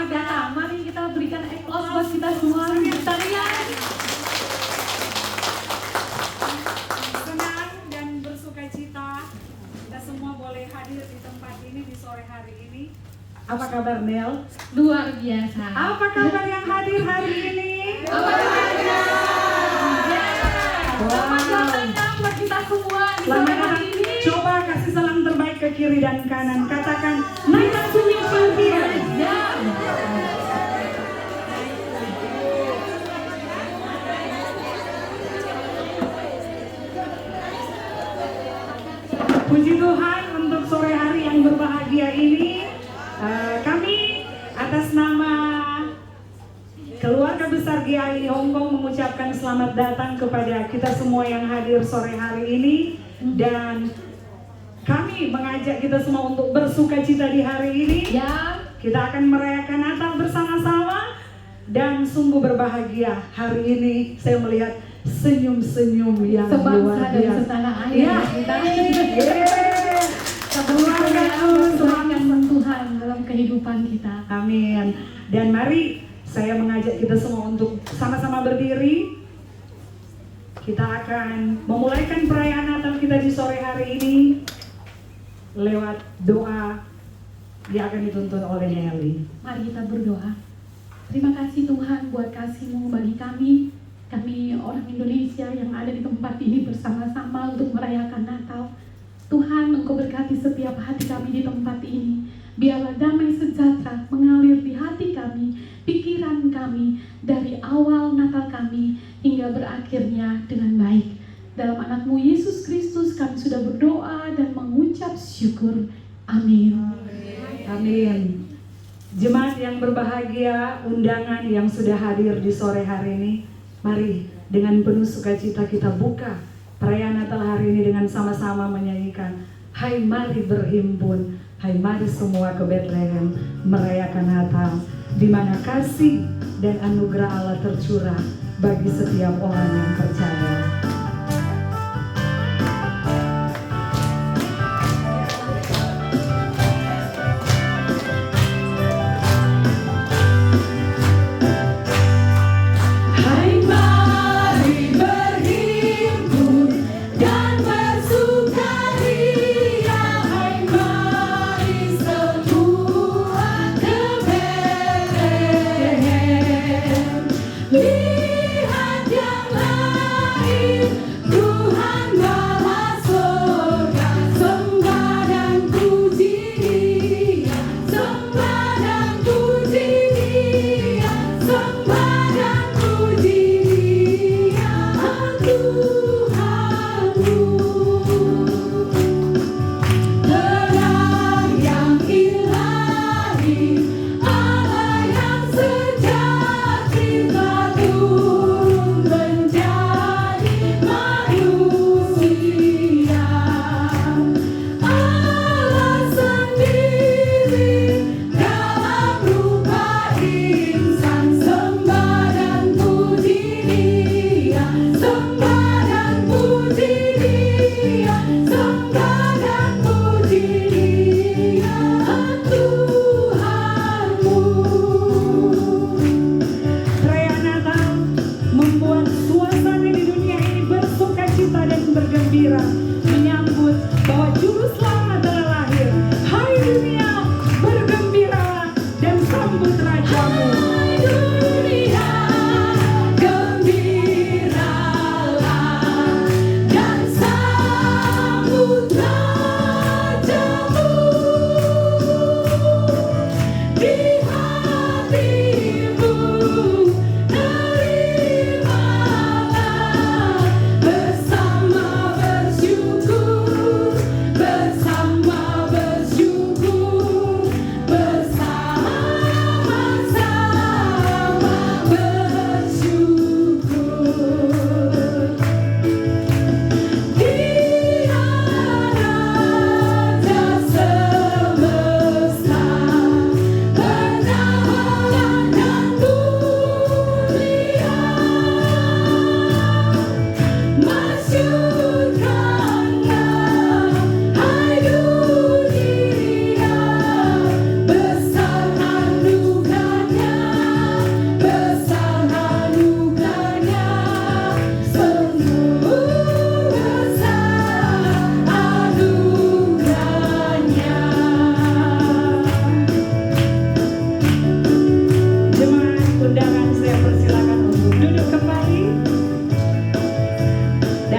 selamat datang. Mari kita berikan applause buat kita semua. Tarian. Senang dan bersuka cita kita semua boleh hadir di tempat ini di sore hari ini. Apa kabar Nel? Luar biasa. Apa kabar yang hadir hari ini? Apa kabarnya? Selamat datang buat kita semua di sore Selamat hari datang. ini. Coba kasih salam terbaik ke kiri dan kanan. Katakan, naik senyum bahagia. Ya. Puji Tuhan untuk sore hari yang berbahagia ini. Kami atas nama keluarga besar GII Hong Kong mengucapkan selamat datang kepada kita semua yang hadir sore hari ini. Dan kami mengajak kita semua untuk bersuka cita di hari ini. Ya. Kita akan merayakan Natal bersama-sama dan sungguh berbahagia. Hari ini saya melihat senyum-senyum yang Sebangsa luar dan biasa. setanah air. Ya. Kita Keluarga semangat Tuhan dalam kehidupan kita. Amin. Dan mari saya mengajak kita semua untuk sama-sama berdiri. Kita akan memulaikan perayaan Natal kita di sore hari ini lewat doa yang akan dituntun oleh Nelly. Mari kita berdoa. Terima kasih Tuhan buat kasih-Mu bagi kami orang Indonesia yang ada di tempat ini bersama-sama untuk merayakan Natal. Tuhan, Engkau berkati setiap hati kami di tempat ini. Biarlah damai sejahtera mengalir di hati kami, pikiran kami, dari awal Natal kami hingga berakhirnya dengan baik. Dalam anak-Mu Yesus Kristus kami sudah berdoa dan mengucap syukur. Amin. Amin. Jemaat yang berbahagia, undangan yang sudah hadir di sore hari ini, mari dengan penuh sukacita kita buka perayaan Natal hari ini dengan sama-sama menyanyikan Hai mari berhimpun, hai mari semua ke Bethlehem merayakan Natal, di mana kasih dan anugerah Allah tercurah bagi setiap orang yang percaya. Lihat yang lain, Tuhan Bapa surga, sembah dan puji Dia, sembah dan puji Dia, sembah dan puji Dia, Tuhanmu. Terang yang ilahi, Allah yang sejati telah turun menjadi manusia. Allah sendiri dalam rupa insan, sembah dan puji Dia, sembah dan puji Dia, sembah dan puji Dia, Tuhanmu. Perayaan Natal membuat suasana di dunia ini bersuka cita dan bergembira, menyambut bahwa Juru Selamat telah lahir. Hai dunia, bergembiralah dan sambut Rajamu. Hai dunia, gembiralah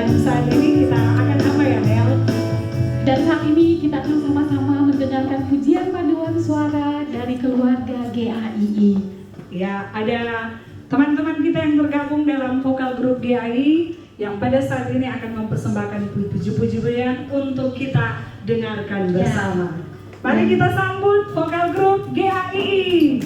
Dan saat ini kita akan apa ya, Nel? Dan saat ini kita akan sama-sama mendengarkan pujian paduan suara dari keluarga GAII. Ya, ada teman-teman kita yang tergabung dalam vokal grup GAI yang pada saat ini akan mempersembahkan puji-pujian untuk kita dengarkan bersama. Mari kita sambut vokal grup GAI.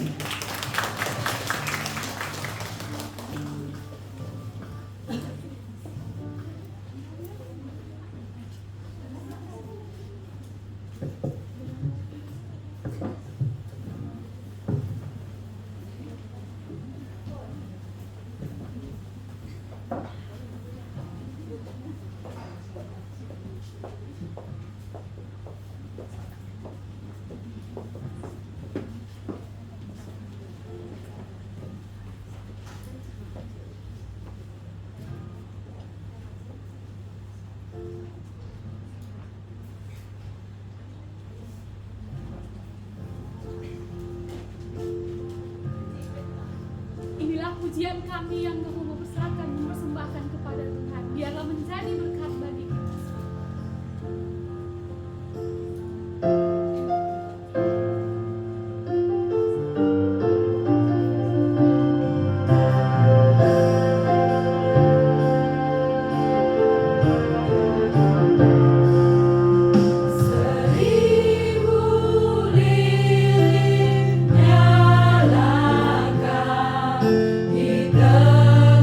Inilah pujian kami yang kami mempersembahkan, mempersembahkan kepada Tuhan. Biarlah menjadi berkat bagi kita. Di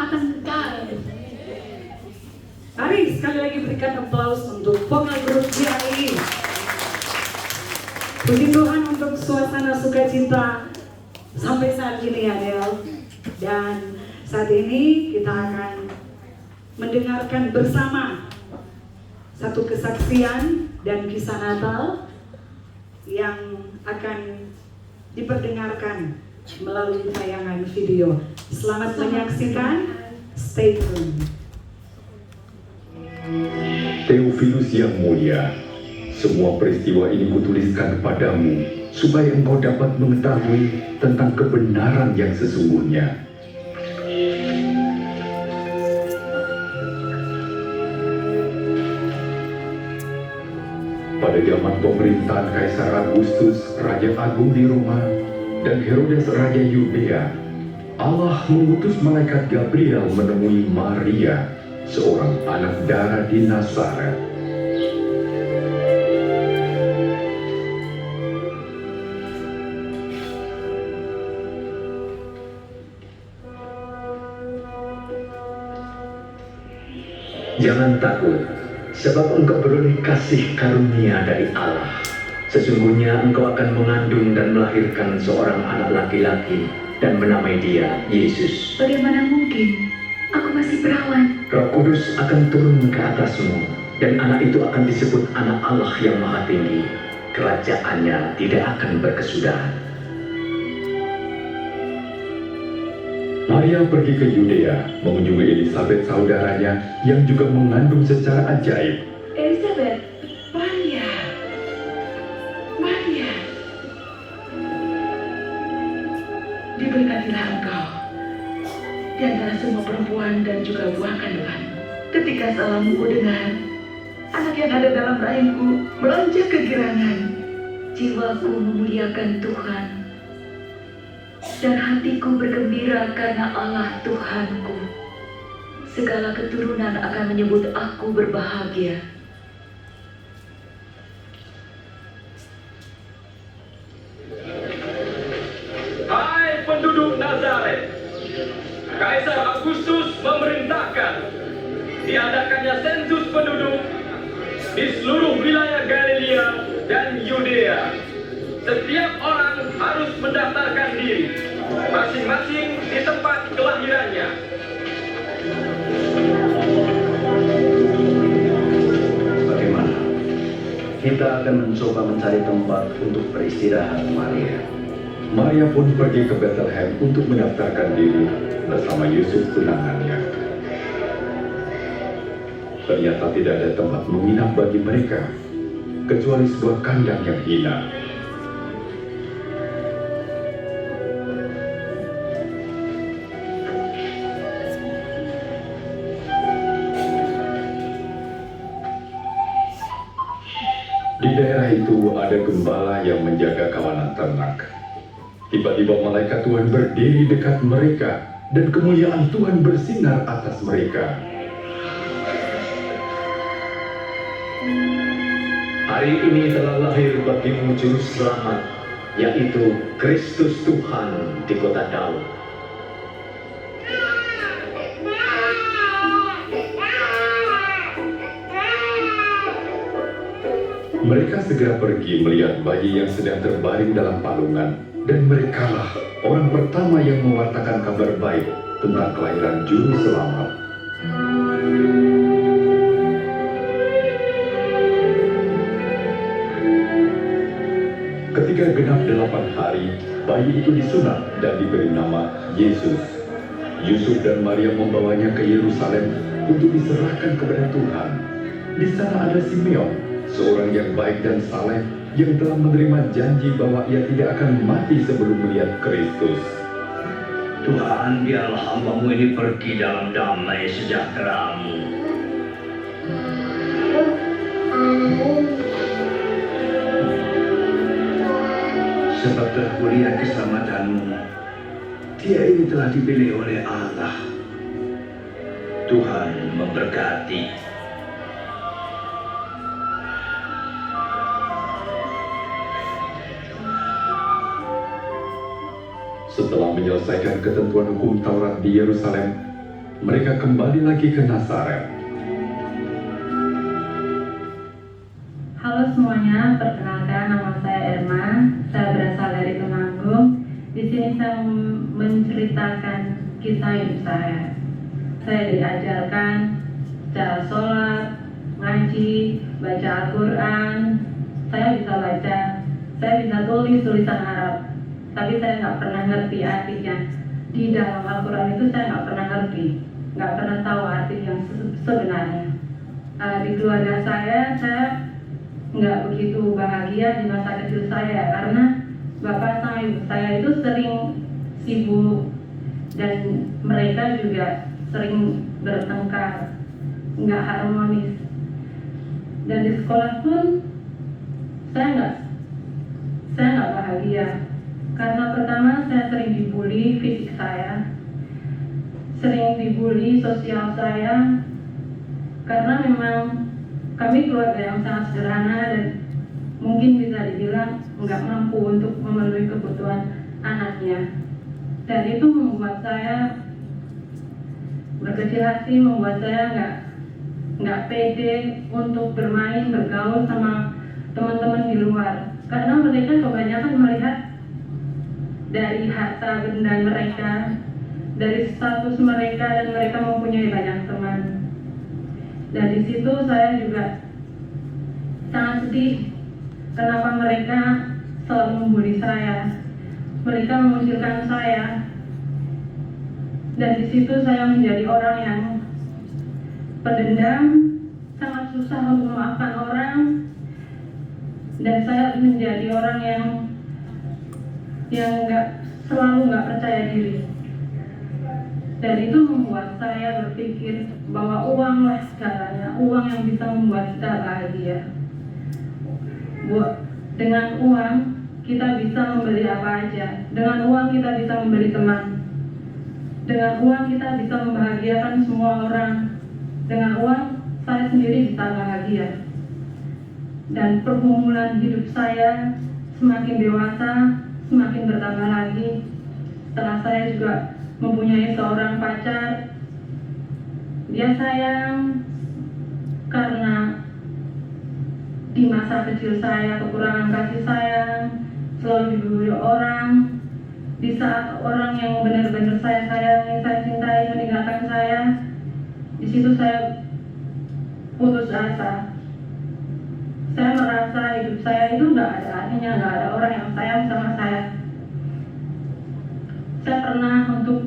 akan kekal. Mari sekali lagi berikan aplaus untuk vokal grup GRI. Puji Tuhan untuk suasana sukacita sampai saat ini ya Del. Dan saat ini kita akan mendengarkan bersama satu kesaksian dan kisah Natal yang akan diperdengarkan melalui tayangan video. Selamat menyaksikan, stay tuned. Theophilus yang mulia, semua peristiwa ini kutuliskan kepadamu supaya engkau dapat mengetahui tentang kebenaran yang sesungguhnya. Pada zaman pemerintahan Kaisar Agustus, Raja Agung di Roma, dan Herodes Raja Yudea, Allah mengutus malaikat Gabriel menemui Maria, seorang anak dara di Nazaret. Jangan takut, sebab engkau beroleh kasih karunia dari Allah. Sesungguhnya engkau akan mengandung dan melahirkan seorang anak laki-laki dan menamai dia Yesus. Bagaimana mungkin? Aku masih perawan. Roh Kudus akan turun ke atasmu, dan anak itu akan disebut anak Allah yang Maha Tinggi. Kerajaannya tidak akan berkesudahan. Maria pergi ke Yudea mengunjungi Elisabet saudaranya yang juga mengandung secara ajaib. Elizabeth, Maria. Diberkatilah engkau di antara semua perempuan dan juga buah kandungan. Ketika salammu dengar, anak yang ada dalam rahimku melonjak kegirangan. Jiwaku memuliakan Tuhan, dan hatiku bergembira karena Allah Tuhanku. Segala keturunan akan menyebut aku berbahagia. Hai penduduk Nazaret, Kaisar Agustus memerintahkan diadakannya sensus penduduk di seluruh wilayah Galilea dan Yudea. Setiap orang harus mendaftarkan diri, masing-masing di tempat kelahirannya. Bagaimana? Kita akan mencoba mencari tempat untuk beristirahat, Maria. Maria pun pergi ke Bethlehem untuk mendaftarkan diri bersama Yusuf tunangannya. Ternyata tidak ada tempat menginap bagi mereka, kecuali sebuah kandang yang hina. Di daerah itu ada gembala yang menjaga kawanan ternak. Tiba-tiba malaikat Tuhan berdiri dekat mereka, dan kemuliaan Tuhan bersinar atas mereka. Hari ini telah lahir bagimu Juru Selamat, yaitu Kristus Tuhan di kota Daud. Mereka segera pergi melihat bayi yang sedang terbaring dalam palungan, dan merekalah orang pertama yang mewartakan kabar baik tentang kelahiran Juru Selamat. Ketika genap 8 hari, bayi itu disunat dan diberi nama Yesus. Yusuf dan Maria membawanya ke Yerusalem untuk diserahkan kepada Tuhan. Di sana ada Simeon, seorang yang baik dan saleh, yang telah menerima janji bahwa ia tidak akan mati sebelum melihat Kristus. Tuhan, biarlah hamba-Mu ini pergi dalam damai sejahtera-Mu. Sebab telah kulihat keselamatan-Mu, dia ini telah dipilih oleh Allah. Tuhan memberkati. Setelah menyelesaikan ketentuan hukum Taurat di Yerusalem, mereka kembali lagi ke Nazaret. Halo semuanya, perkenalkan nama saya Erma. Saya berasal dari Temanggung. Di sini saya menceritakan kisah hidup saya. Saya diajarkan cara sholat, ngaji, baca Al-Quran. Saya bisa baca, saya bisa tulis tulisan Arab. Tapi saya nggak pernah ngerti artinya. Di dalam Al-Quran itu saya nggak pernah ngerti, nggak pernah tahu arti yang sebenarnya. Di keluarga saya nggak begitu bahagia di masa kecil saya karena bapak sama ibu saya itu sering sibuk dan mereka juga sering bertengkar, nggak harmonis. Dan di sekolah pun saya nggak bahagia karena pertama saya sering dibully fisik saya, sering dibully sosial saya karena memang kami keluarga yang sangat sederhana dan mungkin bisa dibilang nggak mampu untuk memenuhi kebutuhan anaknya. Dan itu membuat saya berkecil hati, membuat saya nggak pede untuk bermain, bergaul sama teman-teman di luar. Karena mereka kebanyakan melihat dari harta benda mereka, dari status mereka, dan mereka mempunyai banyak teman. Dan di situ saya juga sangat sedih kenapa mereka selalu membuli saya, mereka mengusirkan saya. Dan di situ saya menjadi orang yang pendendam, sangat susah untuk memaafkan orang, dan saya menjadi orang yang selalu nggak percaya diri. Dan itu membuat saya berpikir bahwa uanglah segalanya, uang yang bisa membuat kita bahagia. Dengan uang kita bisa membeli apa aja. Dengan uang kita bisa membeli teman. Dengan uang kita bisa membahagiakan semua orang. Dengan uang saya sendiri bisa bahagia. Dan pergumulan hidup saya semakin dewasa, semakin bertambah lagi. Setelah saya juga mempunyai seorang pacar, dia sayang karena di masa kecil saya kekurangan kasih sayang, selalu dibully orang. Di saat orang yang benar-benar saya sayangi, saya cintai meninggalkan saya, di situ saya putus asa. Saya merasa hidup saya itu nggak ada artinya, nggak ada orang yang sayang sama saya. Saya pernah untuk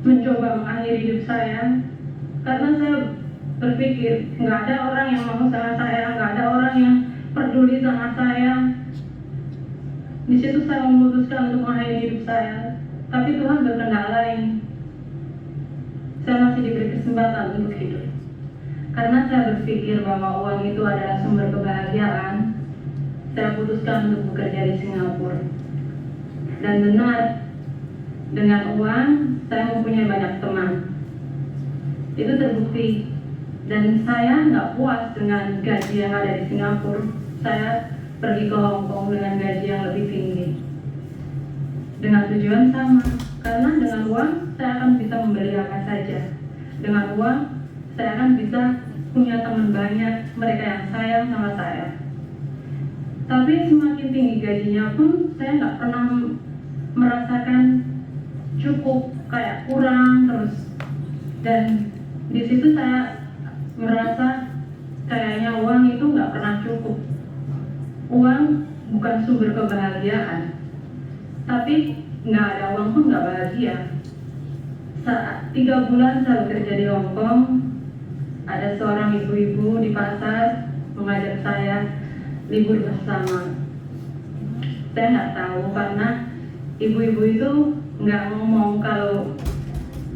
mencoba mengakhiri hidup saya karena saya berpikir nggak ada orang yang mau sama saya, nggak ada orang yang peduli sama saya. Di situ saya memutuskan untuk mengakhiri hidup saya, tapi Tuhan berkehendak lain. Saya masih diberi kesempatan untuk hidup karena saya berpikir bahwa uang itu adalah sumber kebahagiaan. Saya putuskan untuk bekerja di Singapura, dan benar, dengan uang saya mempunyai banyak teman. Itu terbukti. Dan saya nggak puas dengan gaji yang ada di Singapura. Saya pergi ke Hong Kong dengan gaji yang lebih tinggi. Dengan tujuan sama, karena dengan uang saya akan bisa membeli apa saja. Dengan uang saya akan bisa punya teman banyak, mereka yang sayang sama saya. Tapi semakin tinggi gajinya pun saya nggak pernah merasakan cukup, kayak kurang terus. Dan di situ saya merasa kayaknya uang itu nggak pernah cukup. Uang bukan sumber kebahagiaan, tapi nggak ada uang pun nggak bahagia. Saat 3 bulan saya bekerja di Hong Kong, ada seorang ibu-ibu di pasar mengajak saya libur bersama. Saya nggak tahu karena ibu-ibu itu nggak ngomong kalau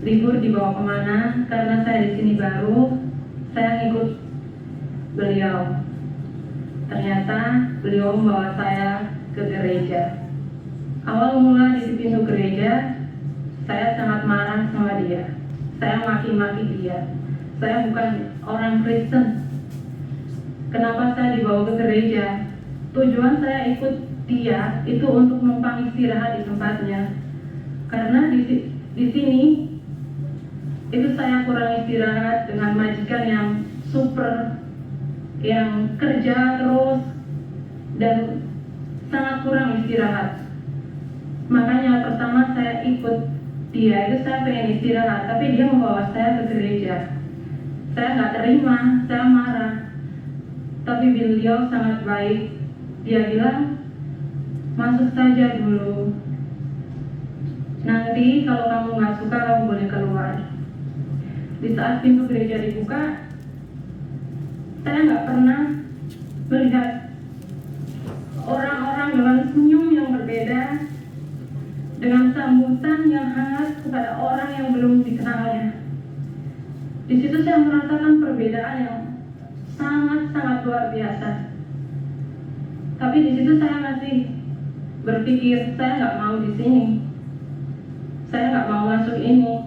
libur dibawa kemana, karena saya di sini baru, saya ngikut beliau. Ternyata beliau membawa saya ke gereja. Awal mula di pintu gereja, saya sangat marah sama dia. Saya maki-maki dia. Saya bukan orang Kristen. Kenapa saya dibawa ke gereja? Tujuan saya ikut dia itu untuk numpang istirahat di tempatnya. Karena di sini itu saya kurang istirahat dengan majikan yang super, yang kerja terus dan sangat kurang istirahat. Makanya pertama saya ikut dia, itu saya pengen istirahat, tapi dia membawa saya ke gereja. Saya nggak terima, saya marah. Tapi beliau sangat baik. Dia bilang, masuk saja dulu. Nanti kalau kamu nggak suka, kamu boleh keluar. Di saat pintu gereja dibuka, saya nggak pernah melihat orang-orang dengan senyum yang berbeda, dengan sambutan yang hangat kepada orang yang belum dikenalnya. Di situ saya merasakan perbedaan yang sangat-sangat luar biasa. Tapi di situ saya masih berpikir, saya nggak mau di sini, saya nggak mau masuk ini.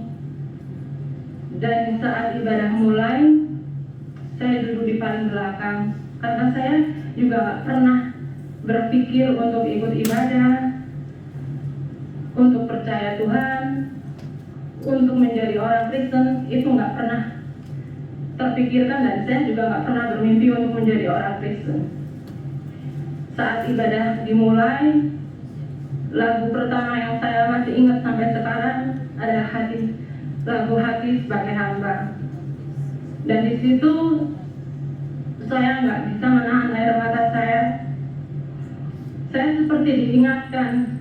Dan saat ibadah mulai, saya duduk di paling belakang karena saya juga nggak pernah berpikir untuk ikut ibadah, untuk percaya Tuhan, untuk menjadi orang Kristen. Itu nggak pernah terpikirkan, dan saya juga nggak pernah bermimpi untuk menjadi orang Kristen. Saat ibadah dimulai, lagu pertama yang saya masih ingat sampai sekarang adalah lagu Hati Sebagai Hamba. Dan di situ saya nggak bisa menahan air mata saya. Saya seperti diingatkan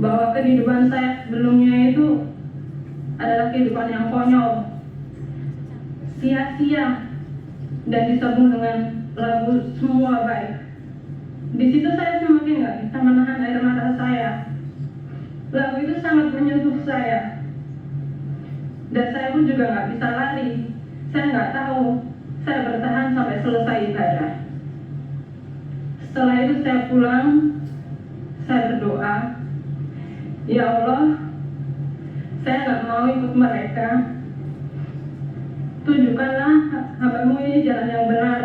bahwa kehidupan saya sebelumnya itu adalah kehidupan yang konyol, sia-sia, dan disambung dengan lagu Semua Baik. Di situ saya semakin nggak bisa menahan air mata saya. Lagu itu sangat menyentuh saya, dan saya pun juga nggak bisa lari. Saya nggak tahu, saya bertahan sampai selesai ibadah. Setelah itu saya pulang, saya berdoa, ya Allah, saya nggak mau ikut mereka. Tunjukkanlah hamba-Mu ini jalan yang benar,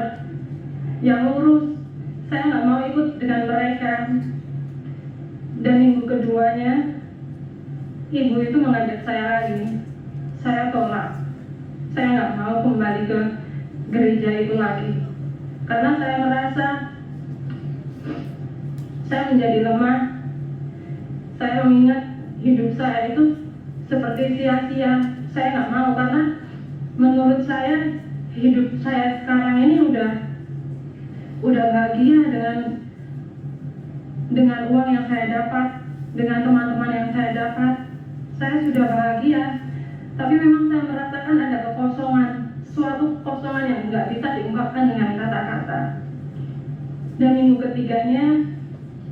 yang lurus. Saya nggak mau ikut dengan mereka. Dan minggu keduanya, ibu itu mengajak saya lagi. Saya tolak. Saya nggak mau kembali ke gereja itu lagi, karena saya merasa saya menjadi lemah. Saya mengingat hidup saya itu seperti sia-sia. Saya nggak mau, karena menurut saya hidup saya sekarang ini udah bahagia dengan uang yang saya dapat, dengan teman-teman yang saya dapat. Saya sudah bahagia, tapi memang saya merasakan ada kekosongan, suatu kekosongan yang nggak bisa diungkapkan dengan kata-kata. Dan minggu ketiganya,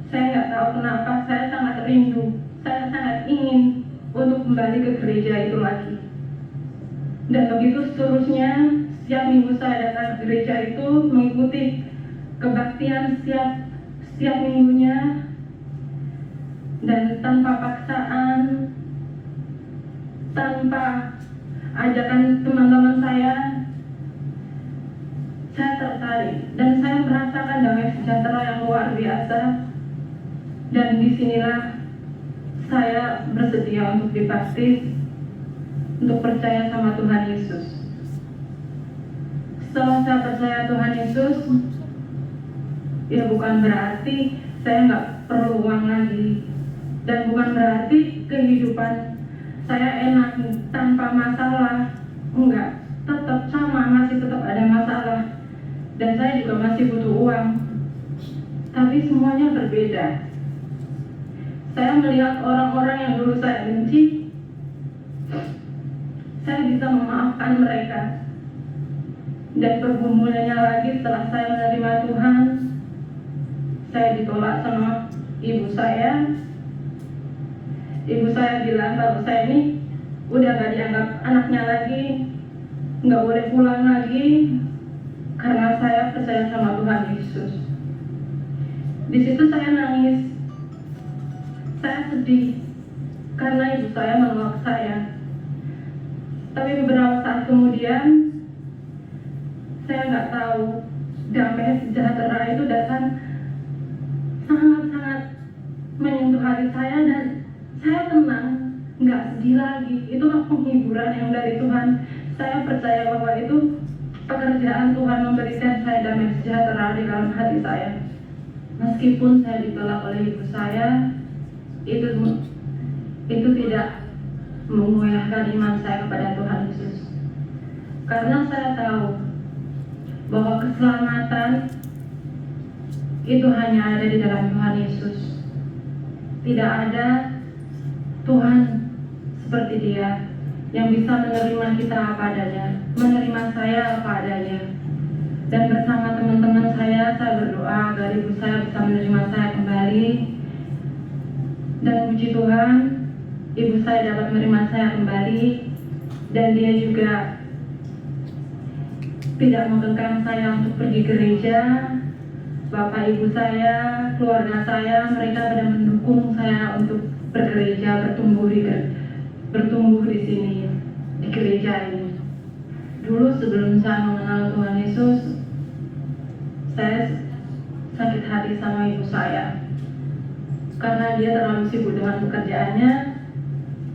saya nggak tahu kenapa, saya sangat rindu, saya sangat ingin untuk kembali ke gereja itu lagi. Dan begitu seterusnya, setiap minggu saya datang ke gereja itu, mengikuti kebaktian setiap minggunya, dan tanpa paksaan, tanpa ajakan teman-teman saya tertarik, dan saya merasakan damai sejahtera yang luar biasa. Dan disinilah saya bersedia untuk dibaptis, untuk percaya sama Tuhan Yesus. Setelah saya percaya Tuhan Yesus, ya bukan berarti saya nggak perlu uang lagi, dan bukan berarti kehidupan saya enak tanpa masalah. Enggak, tetap sama, masih tetap ada masalah, dan saya juga masih butuh uang. Tapi semuanya berbeda. Saya melihat orang-orang yang dulu saya benci, saya bisa memaafkan mereka. Dan pergumulannya lagi, setelah saya menerima Tuhan, saya ditolak sama ibu saya. Ibu saya bilang kalau saya ini udah gak dianggap anaknya lagi, gak boleh pulang lagi, karena saya percaya sama Tuhan Yesus. Di situ saya nangis, saya sedih, karena ibu saya menolak saya. Tapi beberapa saat kemudian, saya nggak tahu, damai sejahtera itu datang sangat-sangat menyentuh hati saya, dan saya tenang. nggak sedih lagi. Itulah penghiburan yang dari Tuhan. Saya percaya bahwa itu pekerjaan Tuhan memberikan saya damai sejahtera di dalam hati saya. Meskipun saya ditolak oleh ibu saya, itu tidak mengoyahkan iman saya kepada Tuhan Yesus. Karena saya tahu bahwa keselamatan itu hanya ada di dalam Tuhan Yesus. Tidak ada Tuhan seperti Dia yang bisa menerima kita apa adanya, menerima saya apa adanya. Dan bersama teman-teman saya berdoa agar ibu saya bisa menerima saya kembali. Dan puji Tuhan, ibu saya dapat menerima saya kembali. Dan dia juga tidak mengekang saya untuk pergi gereja. Bapak ibu saya, keluarga saya, mereka benar mendukung saya untuk bergereja, bertumbuh di sini, di gereja ini. Dulu sebelum saya mengenal Tuhan Yesus, saya sakit hati sama ibu saya karena dia terlalu sibuk dengan pekerjaannya.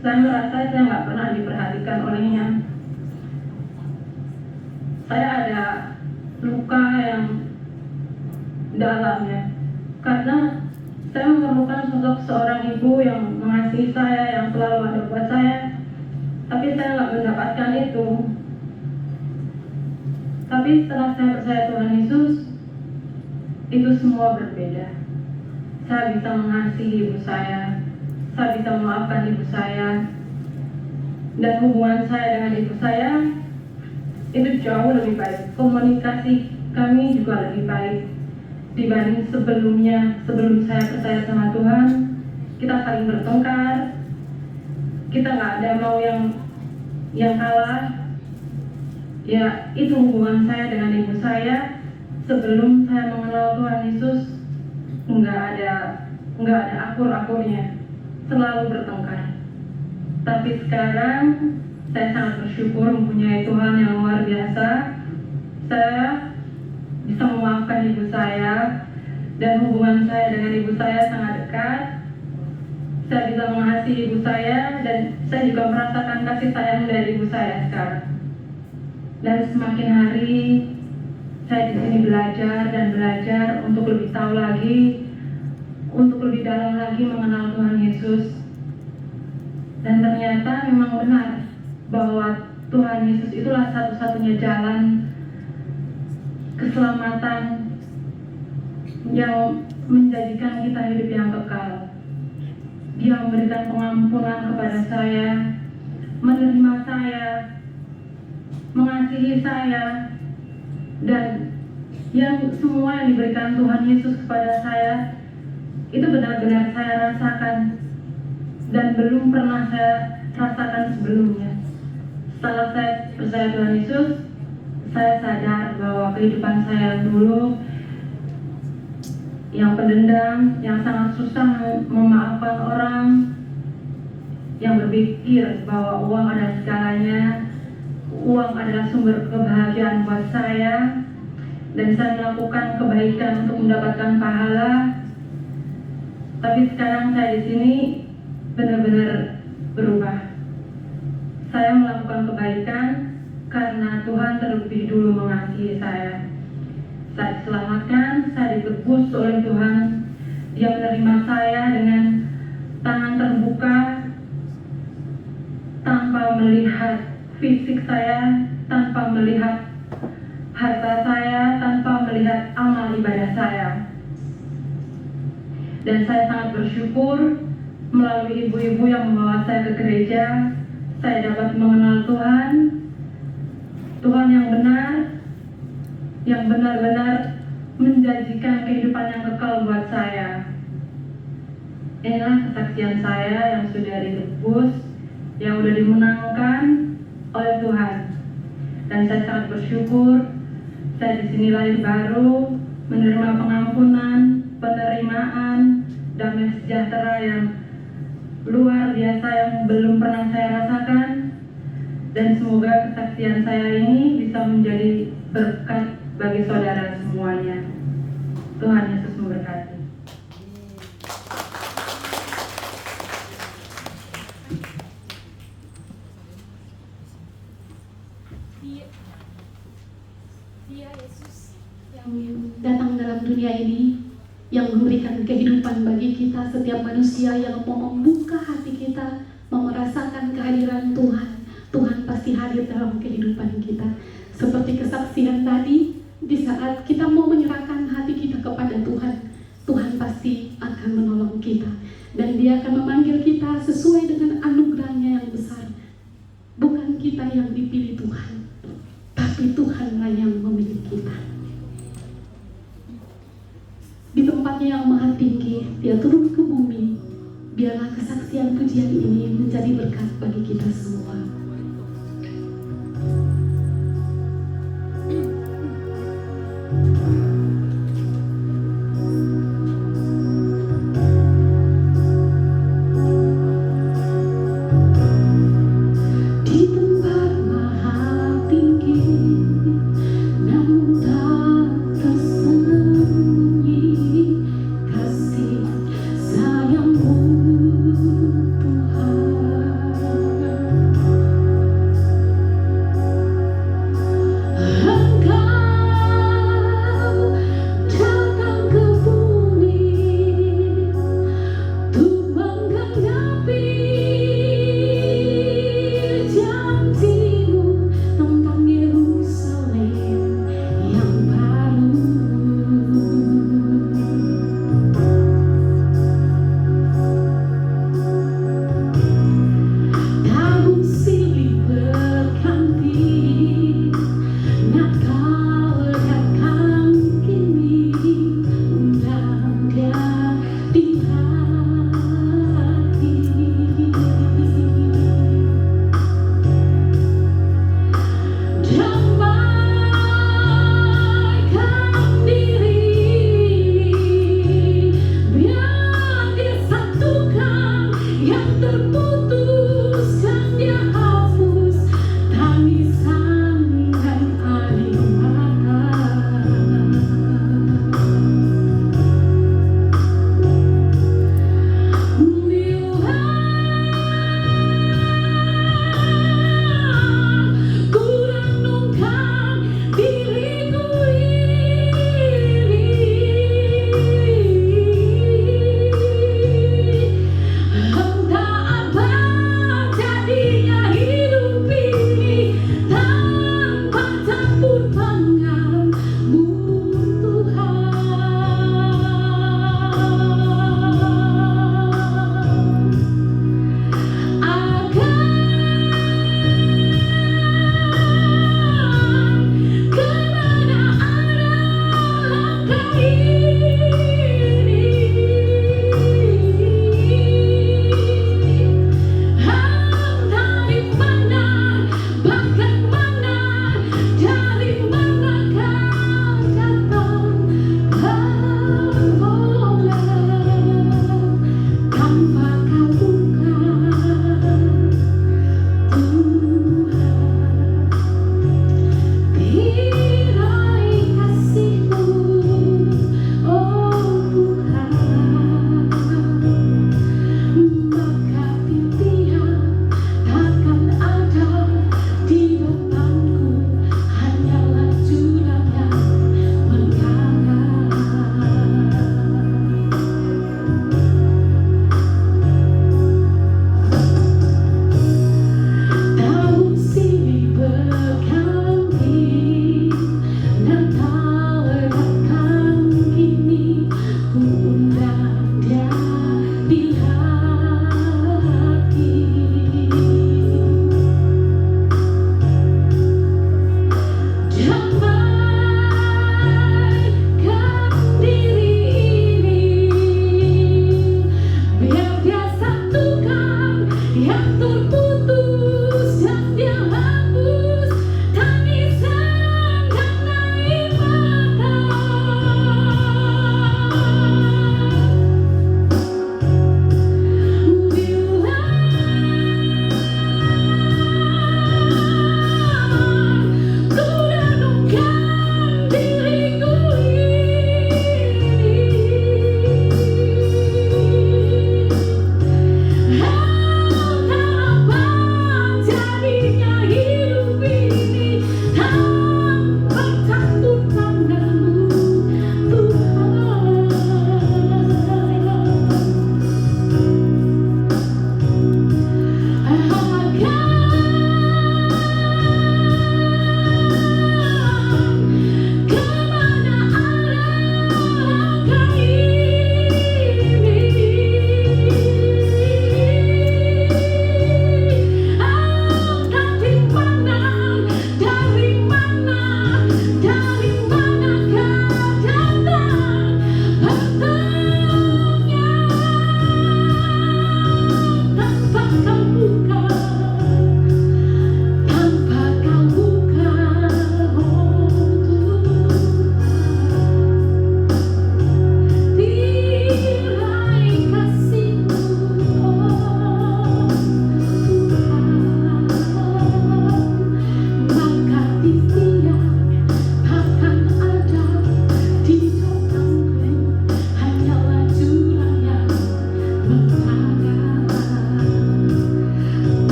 Saya merasa saya nggak pernah diperhatikan olehnya. Saya ada luka yang dalamnya karena saya memerlukan sosok seorang ibu yang mengasihi saya, yang selalu ada buat saya, tapi saya nggak mendapatkan itu. Tapi setelah saya percaya Tuhan Yesus, itu semua berbeda. Saya bisa mengasihi ibu saya bisa memaafkan ibu saya, dan hubungan saya dengan ibu saya itu jauh lebih baik. Komunikasi kami juga lebih baik dibanding sebelumnya. Sebelum saya percaya sama Tuhan, kita saling bertengkar, kita nggak ada mau yang kalah. Ya, itu hubungan saya dengan ibu saya sebelum saya mengenal Tuhan Yesus. Nggak ada akur-akurnya, selalu bertengkar. Tapi sekarang saya sangat bersyukur mempunyai Tuhan yang luar biasa. Saya bisa memaafkan ibu saya, dan hubungan saya dengan ibu saya sangat dekat. Saya bisa mengasihi ibu saya, dan saya juga merasakan kasih sayang dari ibu saya sekarang. Dan semakin hari saya di sini belajar dan belajar untuk lebih tahu lagi, untuk lebih dalam lagi mengenal Tuhan Yesus. Dan ternyata memang benar bahwa Tuhan Yesus itulah satu-satunya jalan keselamatan yang menjadikan kita hidup yang kekal. Dia memberikan pengampunan kepada saya, menerima saya, mengasihi saya, dan yang semua yang diberikan Tuhan Yesus kepada saya itu benar-benar saya rasakan dan belum pernah saya rasakan sebelumnya. Setelah saya percaya Tuhan Yesus, saya sadar bahwa kehidupan saya dulu yang pendendam, yang sangat susah memaafkan orang, yang berpikir bahwa uang adalah segalanya, uang adalah sumber kebahagiaan buat saya, dan saya melakukan kebaikan untuk mendapatkan pahala. Tapi sekarang saya di sini benar-benar berubah. Saya melakukan kebaikan karena Tuhan terlebih dulu mengasihi saya. Saya diselamatkan, saya ditebus oleh Tuhan. Dia menerima saya dengan tangan terbuka, tanpa melihat fisik saya, tanpa melihat harta saya, tanpa melihat amal ibadah saya. Dan saya sangat bersyukur melalui ibu-ibu yang membawa saya ke gereja, saya dapat mengenal Tuhan, Tuhan yang benar, yang benar-benar menjanjikan kehidupan yang kekal buat saya. Inilah kesaksian saya yang sudah ditebus, yang sudah dimenangkan oleh Tuhan. Dan saya sangat bersyukur, saya di sini lahir baru, menerima pengampunan, penerimaan, damai sejahtera yang luar biasa yang belum pernah saya rasakan. Dan semoga kesaksian saya ini bisa menjadi berkat bagi saudara semuanya. Tuhan Yesus memberkati. dalam dunia ini, yang memberikan kehidupan bagi kita, setiap manusia yang mau membuka hati kita, mau merasakan kehadiran Tuhan. Tuhan pasti hadir dalam kehidupan kita. Seperti kesaksian tadi, di saat kita mau menyerahkan hati kita kepada Tuhan, Tuhan pasti akan menolong kita. Dan Dia akan memanggil kita sesuai dengan anugerahnya yang besar. Bukan kita yang dipilih Tuhan, tapi Tuhanlah yang memilih kita. Di tempatnya yang maha tinggi, Dia turun ke bumi. Biarlah kesaksian pujian ini menjadi berkat bagi kita semua. Di tempat maha tinggi, namun tak tersembunyi kasih sayang-Mu Tuhan.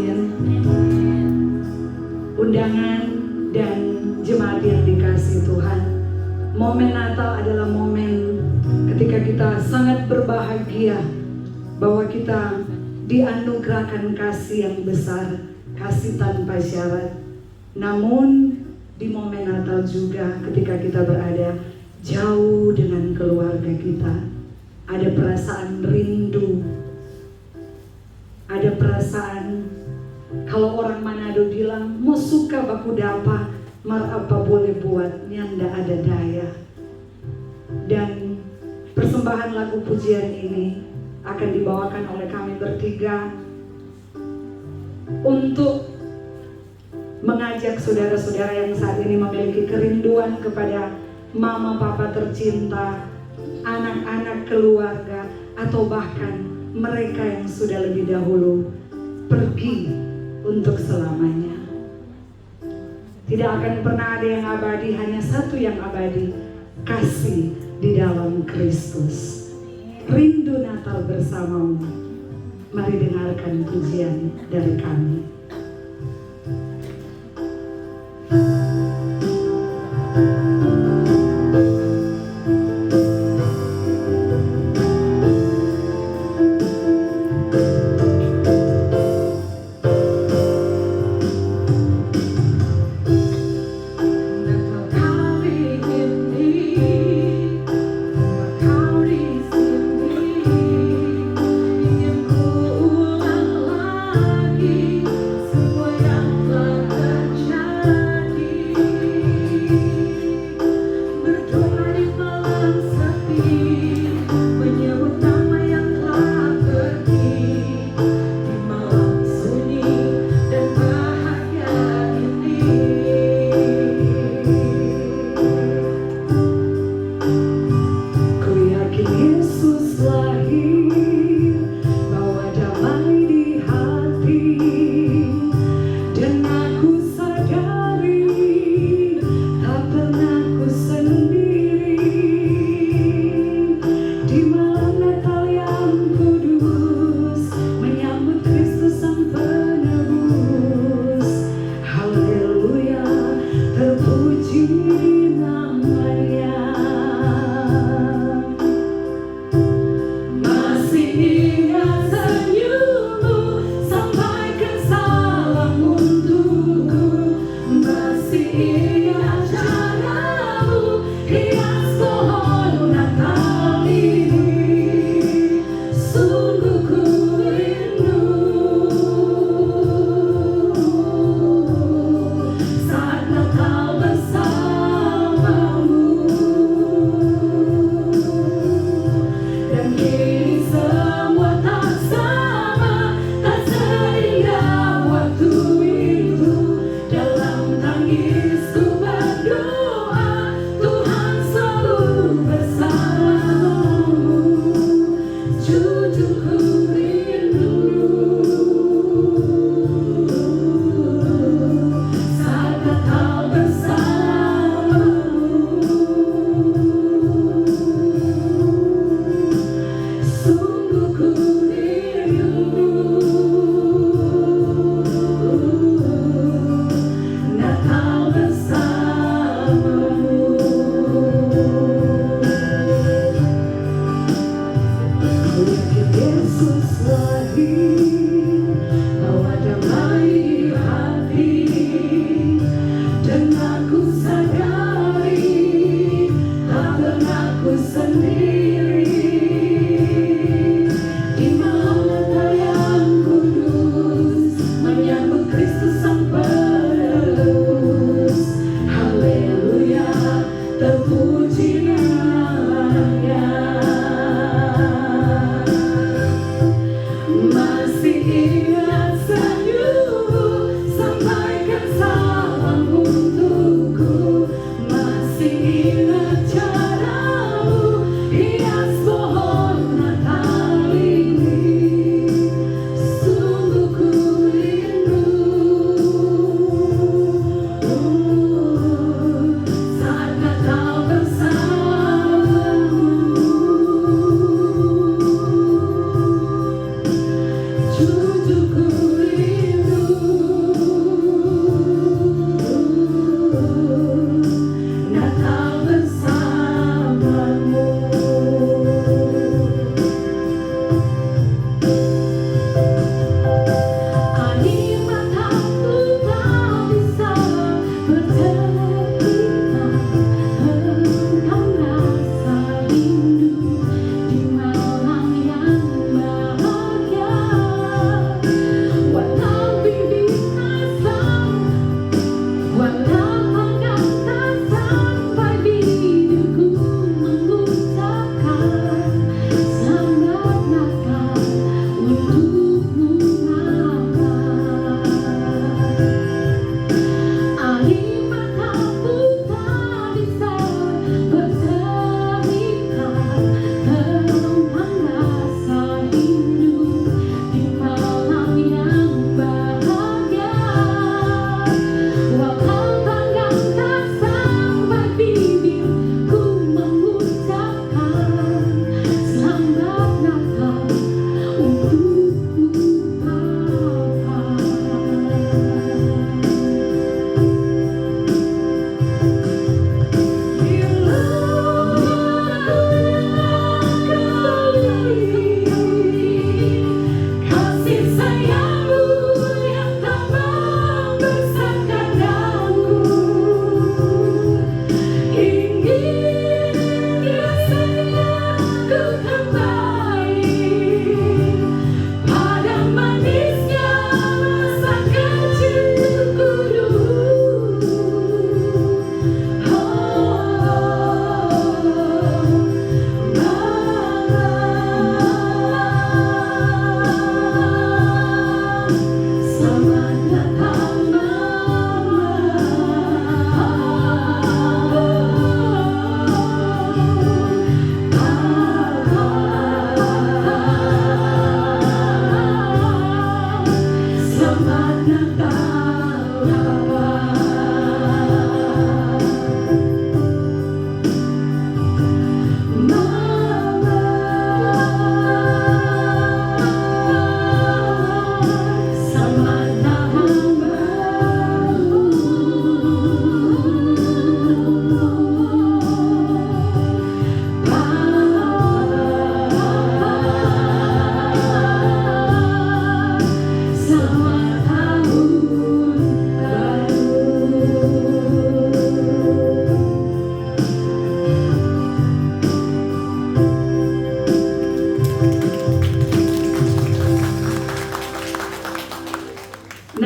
hadir. Undangan dan jemaat yang dikasihi Tuhan, momen Natal adalah momen ketika kita sangat berbahagia bahwa kita dianugerahkan kasih yang besar, kasih tanpa syarat. Namun di momen Natal juga ketika kita berada jauh dengan keluarga kita, ada perasaan rindu, ada perasaan kalau orang Manado bilang mau suka baku dapa, mar apa boleh buat, nyanda ada daya. Dan persembahan lagu pujian ini akan dibawakan oleh kami bertiga untuk mengajak saudara-saudara yang saat ini memiliki kerinduan kepada mama papa tercinta, anak-anak keluarga, atau bahkan mereka yang sudah lebih dahulu pergi untuk selamanya. Tidak akan pernah ada yang abadi, hanya satu yang abadi, kasih di dalam Kristus. Rindu Natal bersamamu. Mari dengarkan pujian dari kami.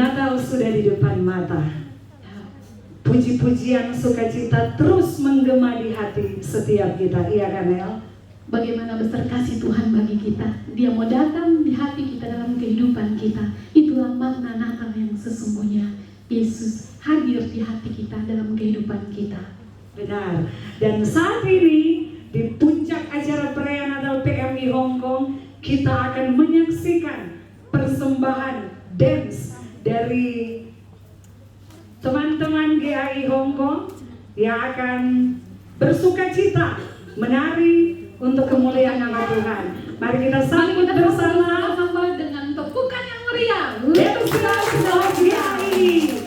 Natal sudah di depan mata. Puji-pujian sukacita terus menggema di hati setiap kita, iya kan El? Bagaimana besar kasih Tuhan bagi kita. Dia mau datang di hati kita dalam kehidupan kita. Itulah makna Natal yang sesungguhnya. Yesus hadir di hati kita dalam kehidupan kita. Benar. Dan saat ini di puncak acara perayaan Natal PMI Hong Kong, kita akan menyaksikan persembahan dance dari teman-teman GAI Hong Kong yang akan bersuka cita menari untuk kemuliaan nama Tuhan. Mari kita sambut bersama dengan tepukan yang meriah. Let's go GAI.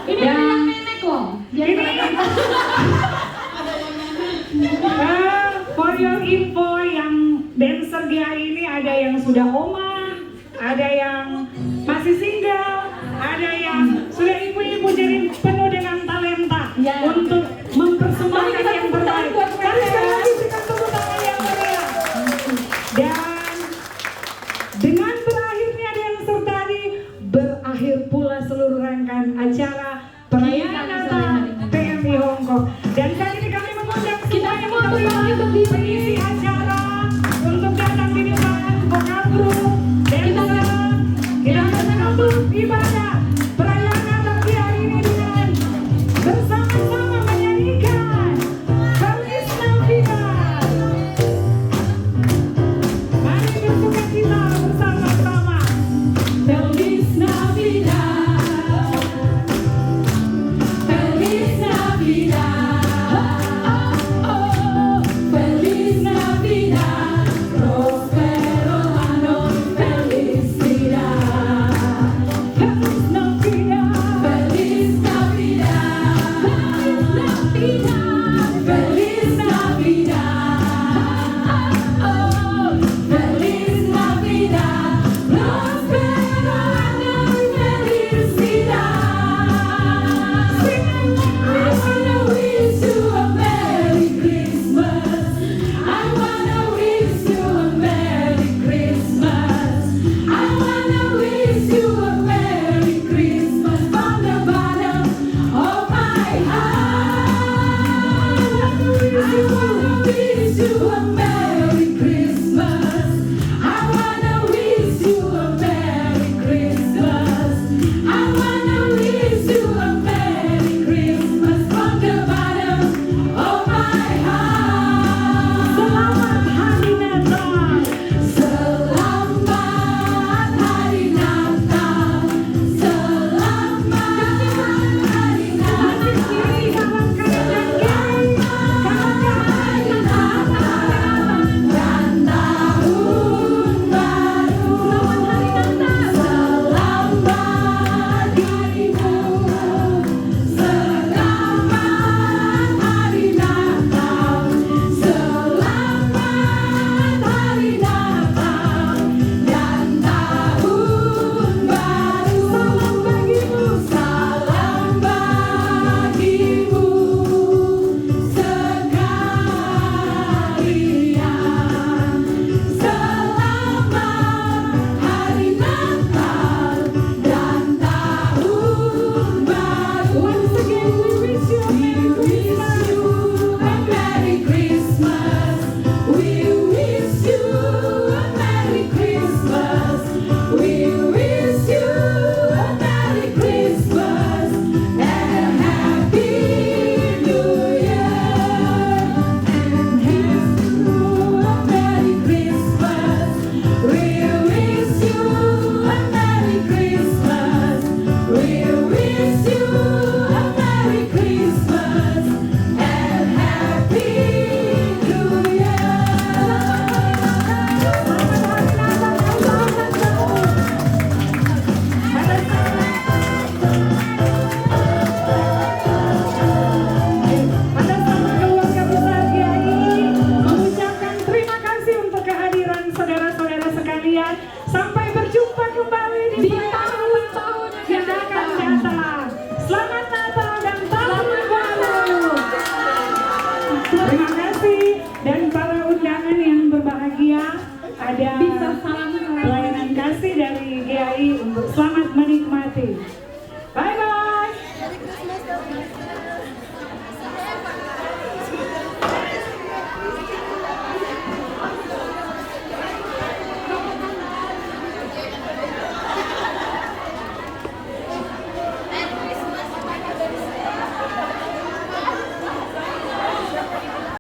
Ini Dan- ada yang nenek loh. Yang For your info, yang dancer GA ini ada yang sudah oma, ada yang masih single, ada yang sudah ibu-ibu, jadi penuh dengan talenta Ya. untuk mempersembahkan Mari kita yang tepuk tangan terbaik. buat mereka. Mari sekali lagi berikan tepuk tangan yang meriah. Dan dengan berakhirnya dancer tadi, berakhir pula seluruh rangkaian acara perayaan Natal TMI Hong Kong. Dan kali ini kami mengundang Kita semua yang semua berbagi berdiri.